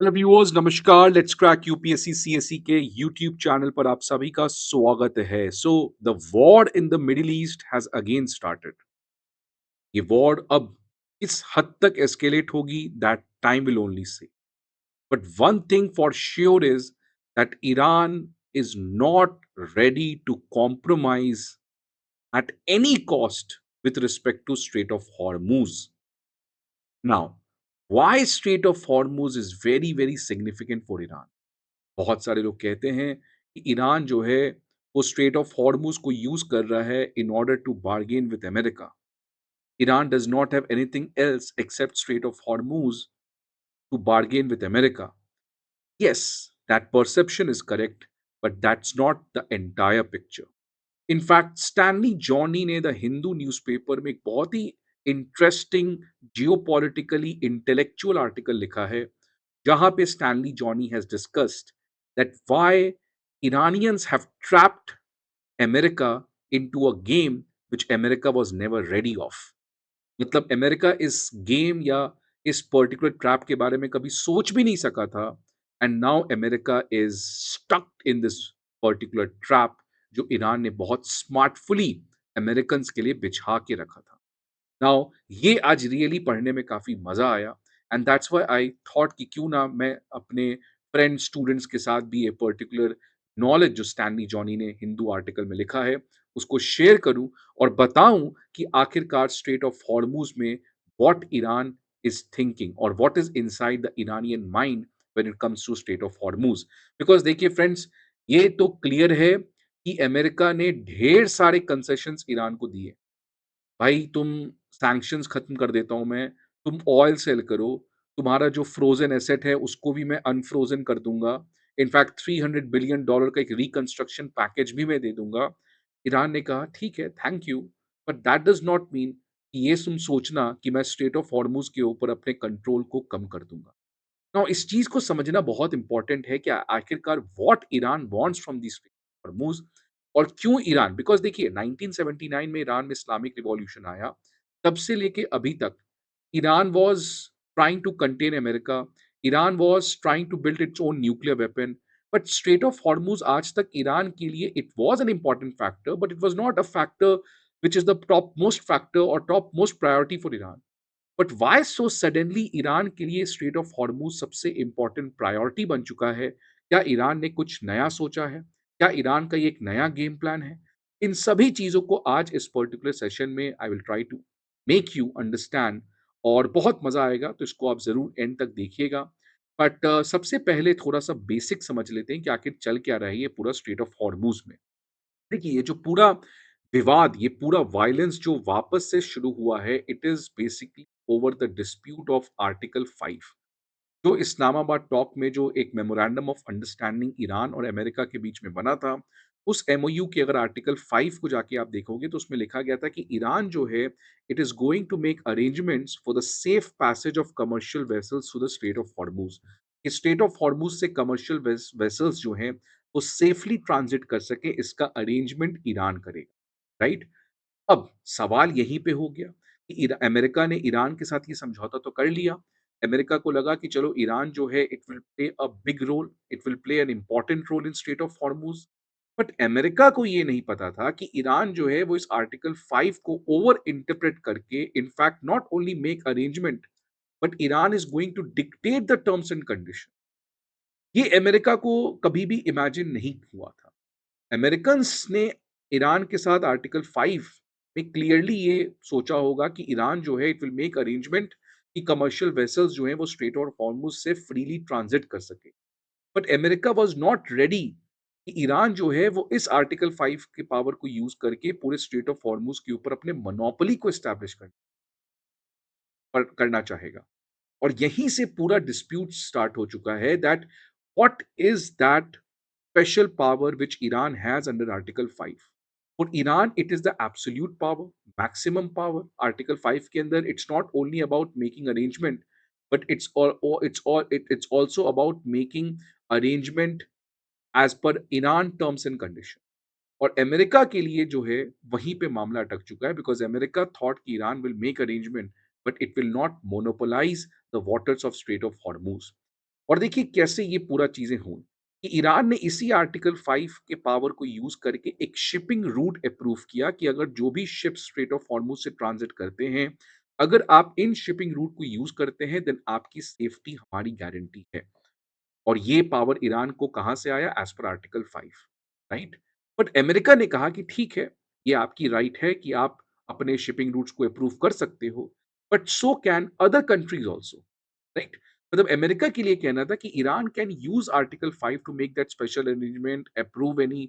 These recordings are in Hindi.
हेलो व्यूअर्स, नमस्कार। लेट्स क्रैक यूपीएससी सीएसई के यूट्यूब चैनल पर आप सभी का स्वागत है। The war in the Middle East has again started. ये वॉर अब किस हद तक एस्केलेट होगी, that time will only say. But one thing for sure is that Iran is not ready to compromise at any cost with respect to Strait of Hormuz. Now, why Strait of Hormuz is very, very significant for Iran? बहुत सारे लोग कहते हैं कि ईरान जो है वो स्ट्रेट ऑफ हॉर्मुज को यूज कर रहा है in order to bargain with America. Iran does not have anything else except Strait of Hormuz to bargain with America. Yes, that perception is correct, but that's not the entire picture. In fact Stanly Johny ने द हिंदू न्यूज़पेपर में एक बहुत ही इंटरेस्टिंग जियोपॉलिटिकली इंटेलेक्चुअल आर्टिकल लिखा है, जहां पे Stanly Johny has discussed that why Iranians have trapped America into a game which America was never ready of. मतलब अमेरिका इस गेम या इस पर्टिकुलर ट्रैप के बारे में कभी सोच भी नहीं सका था, and now America is stuck in this particular trap जो ईरान ने बहुत स्मार्टफुली अमेरिकन के लिए बिछा के रखा था। नाउ ये आज रियली पढ़ने में काफ़ी मज़ा आया, and that's why I thought कि क्यों ना मैं अपने फ्रेंड स्टूडेंट्स के साथ भी ये पर्टिकुलर नॉलेज जो स्टैनली जॉनी ने हिंदू आर्टिकल में लिखा है, उसको शेयर करूँ और बताऊँ कि आखिरकार स्ट्रेट ऑफ हॉर्मूज़ में व्हाट ईरान इज़ थिंकिंग और what is inside the Iranian mind when it comes to strait of Hormuz. Because देखिए फ्रेंड्स, ये तो क्लियर है कि अमेरिका ने ढेर सारे कंसेशंस ईरान को दिए। भाई तुम सैंक्शंस खत्म कर देता हूँ मैं, तुम ऑयल सेल करो, तुम्हारा जो फ्रोज़न एसेट है उसको भी मैं अनफ्रोज़न कर दूँगा। इनफैक्ट $300 बिलियन का एक रिकंस्ट्रक्शन पैकेज भी मैं दे दूँगा। ईरान ने कहा ठीक है, thank you, but that does not mean कि ये तुम सोचना कि मैं स्ट्रेट ऑफ हॉर्मुज़ के ऊपर अपने कंट्रोल को कम कर दूँगा। नाउ इस चीज़ को समझना बहुत इम्पोर्टेंट है कि आखिरकार what Iran wants from this Hormuz और क्यों ईरान, बिकॉज़ देखिए 1979 में ईरान में इस्लामिक रिवॉल्यूशन आया, तब से लेके अभी तक Iran was trying to contain America, Iran was trying to build its own nuclear weapon, but strait of Hormuz आज तक ईरान के लिए it was an important factor, but it was not a factor which is the top most factor और top most priority for Iran. But why so suddenly Iran के लिए स्ट्रेट ऑफ हॉर्मूज सबसे इंपॉर्टेंट प्रायोरिटी बन चुका है? क्या ईरान ने कुछ नया सोचा है? क्या ईरान का ये एक नया गेम प्लान है? इन सभी चीज़ों को आज इस पर्टिकुलर सेशन में I will try to make you understand, और बहुत मज़ा आएगा, तो इसको आप ज़रूर एंड तक देखिएगा। बट सबसे पहले थोड़ा-सा बेसिक समझ लेते हैं कि आखिर चल क्या रहा है ये पूरा स्ट्रेट ऑफ हॉर्मूज में। देखिए, ये जो पूरा विवाद, ये पूरा वायलेंस जो वापस से शुरू हुआ है, it is basically over the dispute of article 5, जो इस्लामाबाद टॉक में जो एक मेमोरेंडम ऑफ अंडरस्टैंडिंग ईरान और अमेरिका के बीच में बना था, उस एमओयू के अगर आर्टिकल 5 को जाके आप देखोगे, तो उसमें लिखा गया था कि ईरान जो है, it is going to make arrangements for the safe passage of commercial vessels through the Strait of Hormuz. कि स्ट्रेट ऑफ हॉर्मुज़ से कमर्शियल वेसल्स जो हैं, वो सेफली ट्रांज़िट कर सकें, इसका अरेंजमेंट ईरान करेगा, राइट? अब सवाल यहीं पे हो गया कि अमेरिका ने ईरान के साथ ये समझौता तो कर लिया। अमेरिका को लगा कि चलो ईरान जो है, it will play a big role, it will play an important role in Strait of Hormuz. But America को ये नहीं पता था कि ईरान जो है वो इस आर्टिकल 5 को ओवर इंटरप्रेट करके in fact not only make arrangement, but Iran is going to dictate the terms and condition. ये अमेरिका को कभी भी इमेजिन नहीं हुआ था। अमेरिकन्स ने ईरान के साथ आर्टिकल 5 में क्लियरली ये सोचा होगा कि ईरान जो है, इट विल मेक अरेंजमेंट कि कमर्शियल वेसल्स जो हैं वो स्ट्रेट ऑफ हॉर्मुज से फ्रीली ट्रांजिट कर सके। But America was not ready कि ईरान जो है वो इस आर्टिकल 5 के पावर को यूज करके पूरे स्ट्रेट ऑफ हॉर्मुज के ऊपर अपने मोनोपोली को एस्टैब्लिश करना चाहेगा। और यहीं से पूरा डिस्प्यूट स्टार्ट हो चुका है that what is that special power which Iran has under Article 5. For Iran, it is the absolute power, maximum power. Article 5 के अंदर it's not only about making arrangement, but it's also about making arrangement as per Iran terms and condition. और अमेरिका के लिए जो है वहीं पे मामला अटक चुका है, बिकॉज अमेरिका थॉट कि Iran will make arrangement, but it will not monopolise the waters of straight of Hormuz. और देखिए कैसे ये पूरा चीज़ें हुई, कि ईरान ने इसी आर्टिकल 5 के पावर को यूज़ करके एक शिपिंग रूट अप्रूव किया कि अगर जो भी शिप्स स्ट्रेट ऑफ हॉर्मुज़ से ट्रांज़िट करते हैं, अगर आप इन शिपिंग रूट को यूज़ करते हैं, देन आपकी सेफ्टी हमारी गारंटी है। और ये पावर ईरान को कहाँ से आया? As per article 5, right? But America ने कहा कि ठीक है, ये आपकी राइट है कि आप अपने शिपिंग रूट्स को अप्रूव कर सकते हो, but so can other countries also, right? मतलब अमेरिका के लिए कहना था कि Iran can use article 5 to make that special arrangement, approve any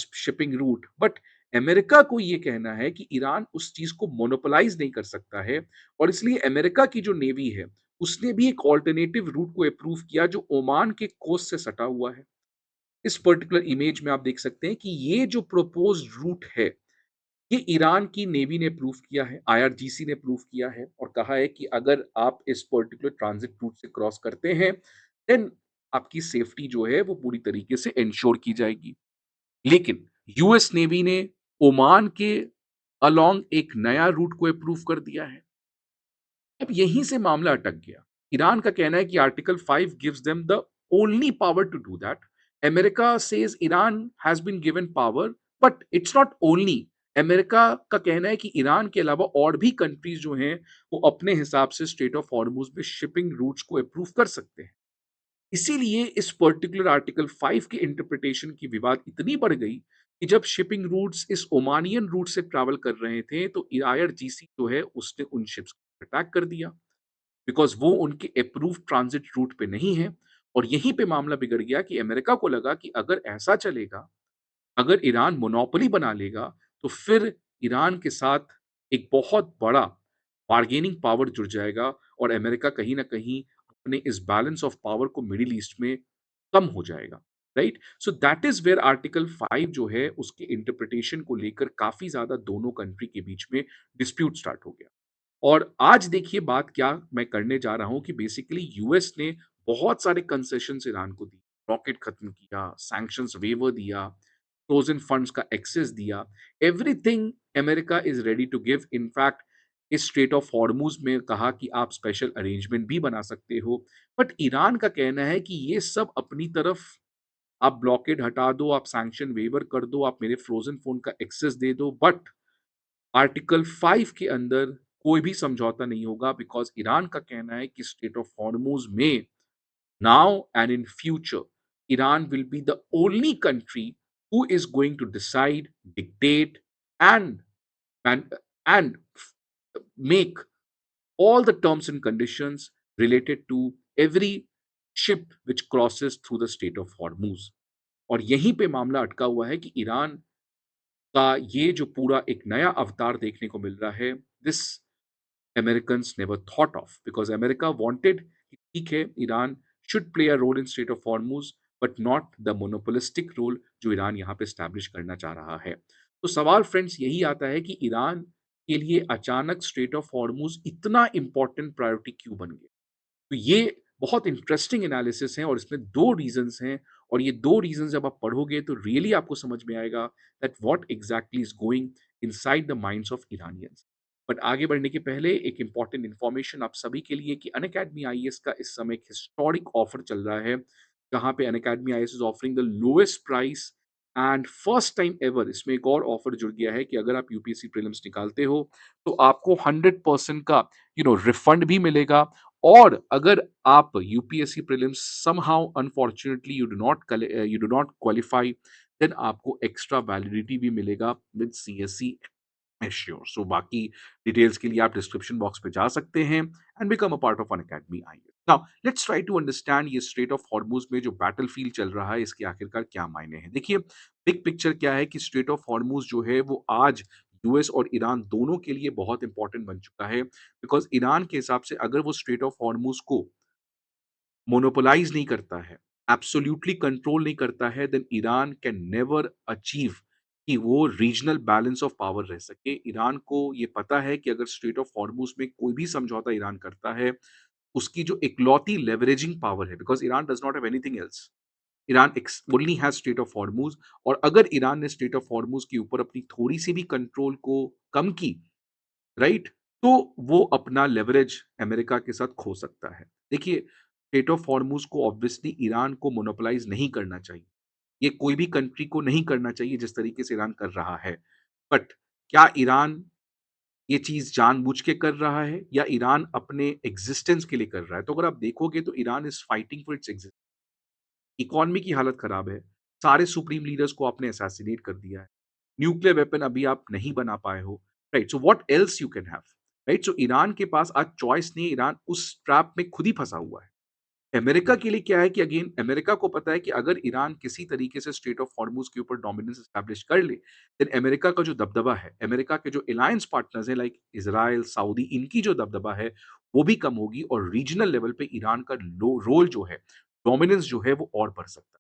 shipping route, but America को ये कहना है कि ईरान उस चीज़ को मोनोपोलाइज़ नहीं कर सकता है, और इसलिए अमेरिका की जो नेवी है, उसने भी एक अल्टरनेटिव रूट को अप्रूव किया जो ओमान के कोस्ट से सटा हुआ है। इस पर्टिकुलर इमेज में आप देख सकते हैं कि ये जो प्रपोज्ड रूट है, ये ईरान की नेवी ने अप्रूव किया है, आईआरजीसी ने अप्रूव किया है और कहा है कि अगर आप इस पर्टिकुलर ट्रांजिट रूट से क्रॉस करते हैं, देन आपकी सेफ्टी जो है वो पूरी तरीके से एन्श्योर की जाएगी। लेकिन यूएस नेवी ने ओमान के अलोंग एक नया रूट को अप्रूव कर दिया है। अब यहीं से मामला अटक गया। ईरान का कहना है कि article 5 gives them the only power to do that. America says Iran has been given power, but it's not only. America का कहना है कि ईरान के अलावा और भी कंट्रीज जो हैं, वो अपने हिसाब से स्ट्रेट ऑफ हॉर्मुज़ में शिपिंग रूट्स को अप्रूव कर सकते हैं। इसीलिए इस पर्टिकुलर आर्टिकल 5 की इंटरप्रिटेशन की विवाद इतनी बढ़ गई कि जब शिपिंग रूट्स इस ओमानियन रूट से ट्रैवल कर रहे थे, तो आईआरजीसी जो है उसने उन शिप्स को अटैक कर दिया, बिकॉज़ वो उनके अप्रूव्ड ट्रांज़िट रूट पे नहीं है। और यहीं पे मामला बिगड़ गया कि अमेरिका को लगा कि अगर ऐसा चलेगा, अगर ईरान मोनोपोली बना लेगा, तो फिर ईरान के साथ एक बहुत बड़ा बार्गेनिंग पावर जुड़ जाएगा और अमेरिका कहीं न कहीं अपने इस बैलेंस ऑफ पावर को मिडल ईस्ट में कम हो जाएगा, right? So that is where article 5 जो है उसके इंटरप्रिटेशन को लेकर काफ़ी ज़्यादा दोनों कंट्री के बीच में डिस्प्यूट स्टार्ट हो गया। और आज देखिए बात क्या मैं करने जा रहा हूँ कि बेसिकली यूएस ने बहुत सारे कंसेशंस ईरान को दी। रॉकेट खत्म किया, सैंक्शंस वेवर दिया, फ्रोज़न फंड्स का एक्सेस दिया, everything America is ready to give. In fact इस स्ट्रेट ऑफ हॉर्मुज़ में कहा कि आप स्पेशल अरेंजमेंट भी बना सकते हो। बट ईरान का कहना है कि ये सब अपनी तरफ आप ब्लॉकेड हटा दो, आप सैंक्शन वेवर कर दो, आप मेरे फ्रोज़न फ़ोन का एक्सेस दे दो, बट आर्टिकल 5 के अंदर कोई भी समझौता नहीं होगा, बिकॉज़ ईरान का कहना है कि स्ट्रेट ऑफ हॉर्मुज़ में now and in future Iran will be the only country who is going to decide, dictate, and and and make all the terms and conditions related to every ship which crosses through the Strait of Hormuz। और यहीं पे मामला अटका हुआ है कि ईरान का ये जो पूरा एक नया अवतार देखने को मिल रहा है, this Americans never thought of, because America wanted कि ठीक है, Iran should play a role in Strait of Hormuz, but not the monopolistic role जो ईरान यहाँ पे establish करना चाह रहा है। तो सवाल फ्रेंड्स यही आता है कि ईरान के लिए अचानक स्ट्रेट ऑफ हॉर्मुज इतना इंपॉर्टेंट प्रायोरिटी क्यों बन गया? तो ये बहुत इंटरेस्टिंग एनालिसिस है और इसमें 2 रीज़न्स हैं, और ये 2 रीज़न्स जब आप पढ़ोगे तो रियली आपको समझ में आएगा that what exactly is going inside the minds of Iranians. But आगे बढ़ने के पहले एक इम्पोर्टेंट इन्फॉर्मेशन आप सभी के लिए कि अनअकैडमी आईएएस का इस समय एक हिस्टोरिक ऑफर चल रहा है, जहाँ पे Unacademy IAS is offering the lowest price and first time ever इसमें एक और ऑफर जुड़ गया है कि अगर आप यूपीएससी प्रीलिम्स निकालते हो, तो आपको 100% का रिफंड भी मिलेगा। और अगर आप UPSC prelims somehow unfortunately you do not qualify, then आपको एक्स्ट्रा वैलिडिटी भी मिलेगा विद सीएससी एश्योर। सो बाकी डिटेल्स के लिए आप डिस्क्रिप्शन बॉक्स पे जा सकते हैं and become a part of Unacademy IAS. Now let's try to understand ये स्ट्रेट ऑफ हॉर्मुज में जो बैटलफील्ड चल रहा है इसके आखिरकार क्या मायने हैं। देखिए, बिग पिक्चर क्या है कि स्ट्रेट ऑफ हॉर्मुज जो है वो आज यूएस और ईरान दोनों के लिए बहुत इंपॉर्टेंट बन चुका है, बिकॉज ईरान के हिसाब से अगर वो स्ट्रेट ऑफ हॉर्मुज को मोनोपोलाइज नहीं करता है, एब्सोल्यूटली कंट्रोल नहीं करता है, then Iran can never achieve कि वो रीजनल बैलेंस ऑफ पावर रह सके। ईरान को ये पता है कि अगर स्ट्रेट ऑफ हॉर्मुज में कोई भी समझौता ईरान करता है, उसकी जो इकलौती लेवरेजिंग पावर है, because Iran does not have anything else. Iran x only has straight of Hormuz, और अगर ईरान ने स्ट्रेट ऑफ हॉर्मुज के ऊपर अपनी थोड़ी-सी भी कंट्रोल को कम की, राइट? तो वो अपना लेवरेज अमेरिका के साथ खो सकता है। देखिए, स्ट्रेट ऑफ हॉर्मज़ को ऑब्वियसली ईरान को मोनोपोलाइज़ नहीं करना चाहिए। ये कोई भी कंट्री को नहीं करना चाहिए जिस तरीके से ईरान कर रहा है। बट क्या ईरान ये चीज़ जानबूझ के कर रहा है या ईरान अपने एक्जिस्टेंस के लिए कर रहा है? तो अगर आप देखोगे तो Iran is fighting for its existence. Economy की हालत खराब है। सारे सुप्रीम लीडर्स को आपने असैसिनेट कर दिया है। न्यूक्लियर वेपन अभी आप नहीं बना पाए हो, right? So what else you can have, right? So Iran के पास आज चॉइस नहीं है, ईरान उस ट्रैप में खुद ही फँसा हुआ है। अमेरिका के लिए क्या है कि अगेन अमेरिका को पता है कि अगर ईरान किसी तरीके से स्ट्रेट ऑफ हॉर्मूज़ के ऊपर डोमिनेंस एस्टैब्लिश कर ले, देन अमेरिका का जो दबदबा है, अमेरिका के जो अलायंस पार्टनर्स हैं लाइक इज़राइल, सऊदी, इनकी जो दबदबा है, वो भी कम होगी और रीजनल लेवल पे ईरान का लो रोल जो है, डोमिनेंस जो है वो और बढ़ सकता है।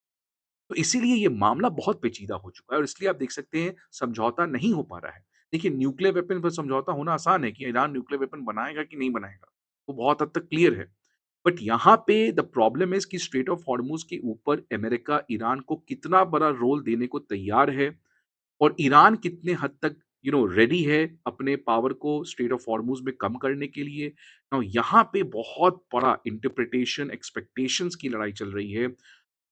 तो इसीलिए ये मामला बहुत पेचीदा हो चुका है और इसलिए आप देख सकते हैं समझौता नहीं हो पा रहा है। देखिए न्यूक्लियर वेपन पर समझौता होना आसान है कि ईरान न्यूक्लियर वेपन बनाएगा कि नहीं बनाएगा, वो बहुत हद तक क्लियर है। बट यहाँ पे द प्रॉब्लम इज़ कि स्ट्रेट ऑफ हॉर्मूज़ के ऊपर अमेरिका ईरान को कितना बड़ा रोल देने को तैयार है और ईरान कितने हद तक रेडी है अपने पावर को स्ट्रेट ऑफ हॉर्मूज़ में कम करने के लिए। नाउ यहाँ पे बहुत बड़ा इंटरप्रिटेशन, एक्सपेक्टेशंस की लड़ाई चल रही है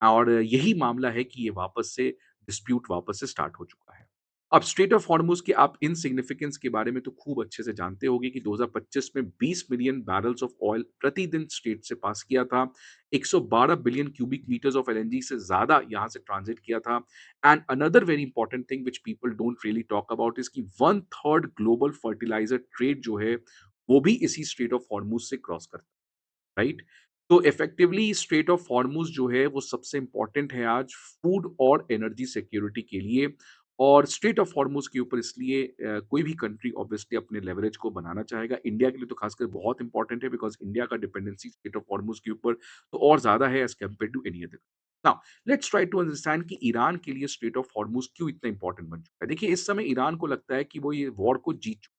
और यही मामला है कि ये वापस से डिस्प्यूट वापस से स्टार्ट हो चुका है। अब स्ट्रेट ऑफ हॉर्मुज़ के आप इनसिग्निफिकेंस के बारे में तो खूब अच्छे से जानते होंगे कि 2025 में 20 मिलियन बैरल्स ऑफ ऑयल प्रतिदिन स्ट्रेट से पास किया था। 112 billion cubic metres of LNG से ज़्यादा यहाँ से ट्रांज़िट किया था। And another very important thing which people don't really talk about is कि 1/3 ग्लोबल फर्टिलाइज़र ट्रेड जो है, वो भी इसी स्ट्रेट ऑफ हॉर्मुज़ से क्रॉस करता है। राइट? तो इफेक्टिवली स्ट्रेट ऑफ हॉर्मुज़ जो है वो सबसे इम्पोर्टेंट है आज फूड और एनर्जी सिक्योरिटी के लिए और स्ट्रेट ऑफ हॉर्मुज़ के ऊपर इसलिए कोई भी कंट्री ऑब्वियसली अपने लेवरेज को बनाना चाहेगा। इंडिया के लिए तो खासकर बहुत इम्पोर्टेंट है बिकॉज़ इंडिया का डिपेंडेंसी स्ट्रेट ऑफ हॉर्मुज़ के ऊपर तो और ज़्यादा है as compared to any other. Now let's try to understand कि ईरान के लिए स्ट्रेट ऑफ हॉर्मुज़ क्यों इतना इम्पोर्टेंट बन चुका है। देखिए इस समय ईरान को लगता है कि वो ये वॉर को जीत चुका है।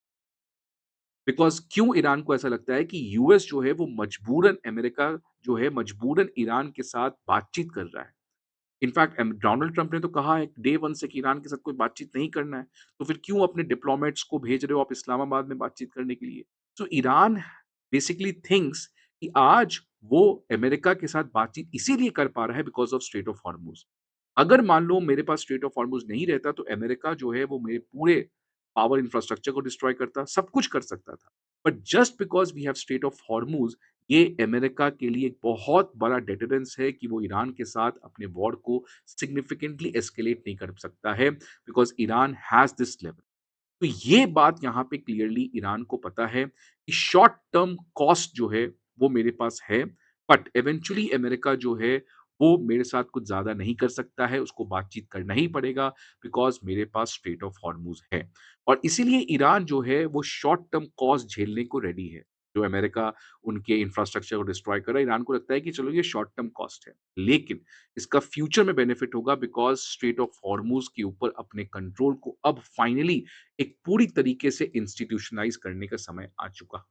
बिकॉज़ क्यों ईरान को ऐसा लगता है कि यूएस जो है वो मजबूरन अमेरिका जो है मजबूरन ईरान के साथ बातचीत कर रहा है। इनफैक्ट डोनाल्ड ट्रंप ने तो कहा है डे 1 से कि ईरान के साथ कोई बातचीत नहीं करना है। तो फिर क्यों अपने डिप्लोमेट्स को भेज रहे हो आप इस्लामाबाद में बातचीत करने के लिए? सो ईरान बेसिकली थिंक्स कि आज वो अमेरिका के साथ बातचीत इसीलिए कर पा रहा है because of straight of Hormuz. अगर मान लो मेरे पास स्ट्रेट ऑफ हॉर्मुज़ नहीं रहता तो अमेरिका जो है वो मेरे पूरे पावर इंफ्रास्ट्रक्चर को डिस्ट्रॉय करता, सब कुछ कर सकता था। But just because we have Strait of Hormuz ये अमेरिका के लिए एक बहुत बड़ा डेटरेंस है कि वो ईरान के साथ अपने वॉर को सिग्निफिकेंटली एस्केलेट नहीं कर सकता है because Iran has this level. तो ये बात यहाँ पे क्लियरली ईरान को पता है कि शॉर्ट टर्म कॉस्ट जो है वो मेरे पास है, बट इवेंचुअली अमेरिका जो है वो मेरे साथ कुछ ज़्यादा नहीं कर सकता है, उसको बातचीत करना ही पड़ेगा बिकॉज़ मेरे पास स्ट्रेट ऑफ हॉर्मुज़ है। और इसीलिए ईरान जो है वो शॉर्ट टर्म कॉस्ट झेलने को रेडी है। जो अमेरिका उनके इंफ्रास्ट्रक्चर को डिस्ट्रॉय कर रहा है, ईरान को लगता है कि चलो ये शॉर्ट टर्म कॉस्ट है। लेकिन इसका फ्यूचर में बेनिफिट होगा बिकॉज़ स्ट्रेट ऑफ हॉर्मुज़ के ऊपर अपने कंट्रोल को अब फाइनली एक पूरी तरीके से इंस्टीट्यूशनलाइज़ करने का समय आ चुका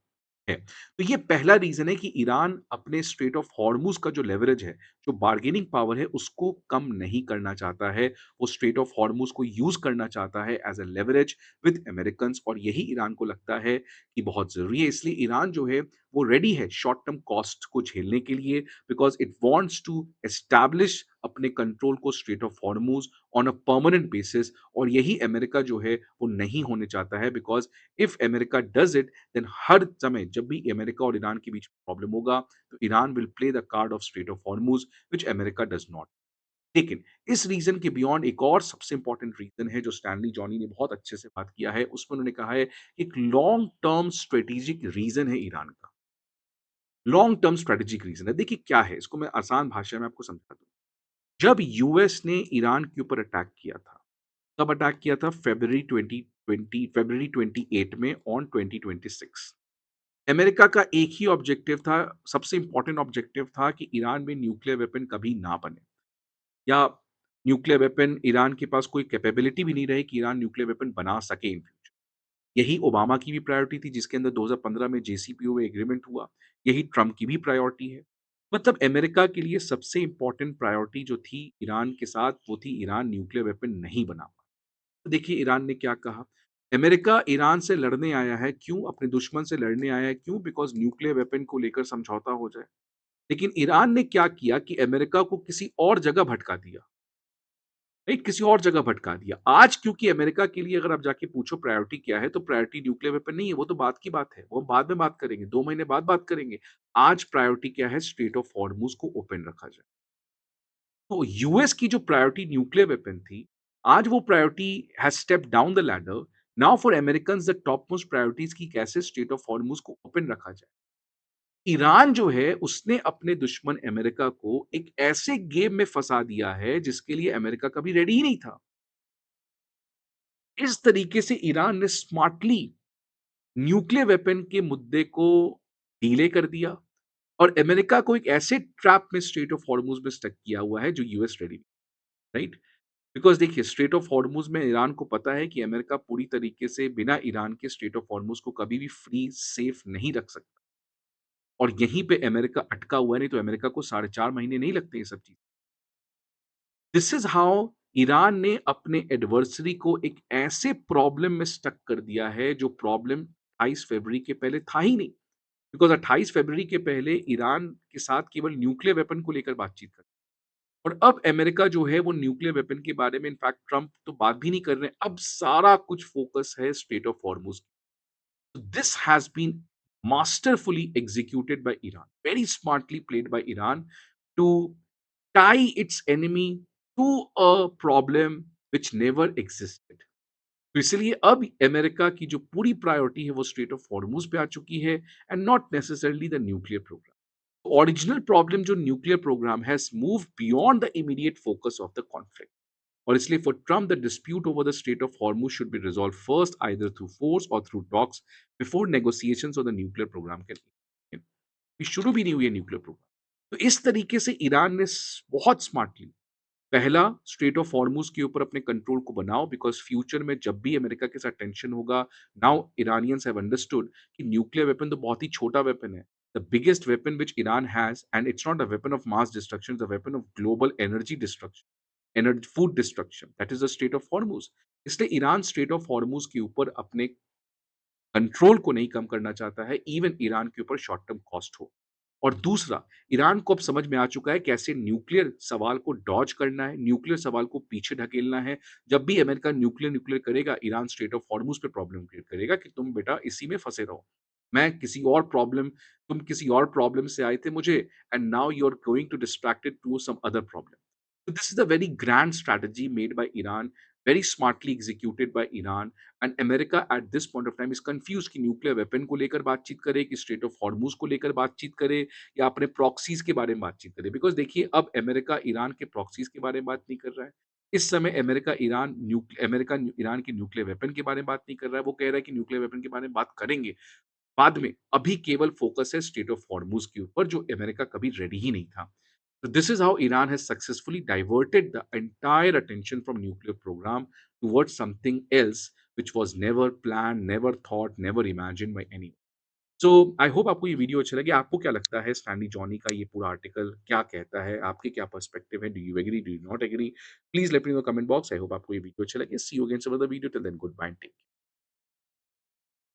है। तो ये पहला रीज़न है कि ईरान अपने स्ट्रेट ऑफ हॉर्मुज़ का जो लेवरेज है, जो बार्गेनिंग पावर है, उसको कम नहीं करना चाहता है। वो स्ट्रेट ऑफ हॉर्मुज़ को यूज़ करना चाहता है as a leverage with Americans और यही ईरान को लगता है कि बहुत ज़रूरी है। इसलिए ईरान जो है, वो रेडी है शॉर्ट टर्म कॉस्ट को झेलने के लिए because it wants to establish अपने कंट्रोल को Strait of Hormuz on a permanent basis और यही अमेरिका जो है, वो नहीं होने चाहता है because if America does it then हर समय जब भी अमेरिका और ईरान के बीच प्रॉब्लम होगा, तो Iran will play the card of straight of Hormuz which America does not. लेकिन इस रीज़न के बियॉन्ड एक और सबसे इम्पोर्टेंट रीज़न है जो स्टैनली जॉनी ने बहुत अच्छे से बात किया है, उसमें उन्होंने कहा है कि एक लॉन्ग टर्म स्ट्रेटेजिक रीज़न है ईरान का। लॉन्ग टर्म स्ट्रेटेजिक रीज़न है। देखिए क्या है, इसको मैं आसान भाषा में आपको समझा दूँ। जब यूएस ने ईरान के ऊपर अटैक किया था, कब अटैक किया था? फ़रवरी 28 में ऑन 2026। अमेरिका का एक ही ऑब्जेक्टिव था, सबसे इम्पोर्टेंट ऑब्जेक्टिव था कि ईरान में न्यूक्लियर वेपन कभी ना बने या न्यूक्लियर वेपन ईरान के पास कोई कैपेबिलिटी भी नहीं रहे कि ईरान न्यूक्लियर वेपन बना सके इन फ्यूचर। यही ओबामा की भी प्रायोरिटी थी जिसके अंदर 2015 में जेसीपीओए एग्रीमेंट हुआ। यही ट्रम्प की भी प्रायोरिटी है। मतलब अमेरिका के लिए सबसे इम्पोर्टेंट प्रायोरिटी जो थी ईरान के साथ, वो थी ईरान न्यूक्लियर वेपन नहीं बना पाए। तो देखिए ईरान ने क्या कहा, अमेरिका ईरान से लड़ने आया है, क्यों? अपने दुश्मन से लड़ने आया है, क्यों? बिकॉज़ न्यूक्लियर वेपन को लेकर समझौता हो जाए। लेकिन ईरान ने क्या किया कि अमेरिका को किसी और जगह भटका दिया, राइट? किसी और जगह भटका दिया। आज क्योंकि अमेरिका के लिए अगर आप जाके पूछो प्रायोरिटी क्या है, तो प्रायोरिटी न्यूक्लियर वेपन नहीं है, वो तो बात की बात है, वो हम बाद में बात करेंगे, 2 महीने बाद बात करेंगे। आज प्रायोरिटी क्या है? स्ट्रेट ऑफ हॉर्मुज़ को ओपन रखा जाए। तो यूएस की जो प्रायोरिटी न्यूक्लियर वेपन थी, आज वो priority has stepped down the ladder. Now for Americans the top most priorities कि कैसे स्ट्रेट ऑफ हॉर्मुज़ को ओपन रखा जाए। ईरान जो है उसने अपने दुश्मन अमेरिका को एक ऐसे गेम में फँसा दिया है जिसके लिए अमेरिका कभी रेडी ही नहीं था। इस तरीके से ईरान ने स्मार्टली न्यूक्लियर वेपन के मुद्दे को डिले कर दिया और अमेरिका को एक ऐसे ट्रैप में स्ट्रेट ऑफ हॉर्मुज़ में स्टक किया हुआ है जो यूएस रेडी राइट? बिकॉज़ देखिए स्ट्रेट ऑफ हॉर्मुज़ में ईरान को पता है कि अमेरिका पूरी तरीके से बिना ईरान के स्ट्रेट ऑफ हॉर्मुज़ को कभी भी फ्री, सेफ नहीं रख सकता और यहीं पे अमेरिका अटका हुआ है, नहीं तो अमेरिका को साढ़े 4 महीने नहीं लगते ये सब चीज़। दिस इज़ हाउ ईरान ने अपने एडवर्सरी को एक ऐसे प्रॉब्लम में स्टक कर दिया है, जो प्रॉब्लम 28 फरवरी के पहले था ही नहीं। बिकॉज़ 28 फरवरी के पहले ईरान के साथ केवल न्यूक्लियर वेपन को लेकर बातचीत कर और अब अमेरिका जो है वो न्यूक्लियर वेपन के बारे में इनफैक्ट ट्रम्प तो बात भी नहीं कर रहे हैं। अब सारा कुछ फोकस है Strait of Hormuz. This has been masterfully executed by Iran, very smartly played by Iran to tie its enemy to a problem which never existed. तो इसलिए अब अमेरिका की जो पूरी प्रायोरिटी है वो स्ट्रेट ऑफ हॉर्मुज़ पे आ चुकी है and not necessarily the nuclear programme. Original problem जो nuclear programme has moved beyond the immediate focus of the conflict. और इसलिए for Trump the dispute over the state of Hormuz should be resolve first either through force और through talks before negotiations on the nuclear programme can शुरू भी नहीं हुई है न्यूक्लियर प्रोग्राम। तो इस तरीके से ईरान ने बहुत स्मार्टली पहला स्ट्रेट ऑफ हॉर्मुज के ऊपर अपने कंट्रोल को बनाओ बिकॉज फ्यूचर में जब भी अमेरिका के साथ टेंशन होगा नाउ ईरानियंस हैव अंडरस्टूड कि न्यूक्लियर वेपन तो बहुत ही छोटा वेपन है। The biggest weapon which Iran has and it's not a weapon of mass destruction, the weapon of global energy destruction, energy food destruction, that is the state of Hormuz. इसलिए ईरान स्टेट ऑफ हॉर्मुज के ऊपर अपने कंट्रोल को नहीं कम करना चाहता है, इवन ईरान के ऊपर शॉर्ट टर्म कॉस्ट हो। और दूसरा, ईरान को अब समझ में आ चुका है कैसे न्यूक्लियर सवाल को डॉज करना है, न्यूक्लियर सवाल को पीछे ढकेलना है। जब भी अमेरिका न्यूक्लियर न्यूक्लियर करेगा, ईरान स्ट्रेट ऑफ हॉर्मुज़ पे प्रॉब्लम क्रिएट करेगा कि तुम बेटा इसी में फँसे रहो। मैं किसी और प्रॉब्लम तुम किसी और प्रॉब्लम से आए थे मुझे and now you are going to distract it to some other problem. So this is a very grand strategy made by Iran, very smartly executed by Iran, and America at this point of time is confused कि न्यूक्लियर वेपन को लेकर बातचीत करे, कि स्ट्रेट ऑफ हॉर्मुज को लेकर बातचीत करे या अपने प्रॉक्सीज के बारे में बातचीत करे। बिकॉज देखिए अब अमेरिका ईरान के प्रॉक्सीज के बारे में बात नहीं कर रहा है। इस समय अमेरिका ईरान के न्यूक्लियर वेपन के बारे में बात नहीं कर रहा है। वो कह रहा है कि न्यूक्लियर वेपन के बारे में बात करेंगे बाद में, अभी केवल फोकस है स्टेट ऑफ हॉर्मुज के ऊपर जो अमेरिका कभी रेडी ही नहीं था। So this is how Iran has successfully diverted the entire attention from nuclear program towards something else which was never planned, never thought, never imagined by anyone. So I hope आपको ये वीडियो अच्छा लगे। आपको क्या लगता है स्टैनली जॉनी का ये पूरा आर्टिकल क्या कहता है? आपके क्या पर्सपेक्टिव है? Do you agree? Do you not agree? Please let me know comment box. I hope आपको ये वीडियो अच्छा लगे। See you again some other video till then good bye and take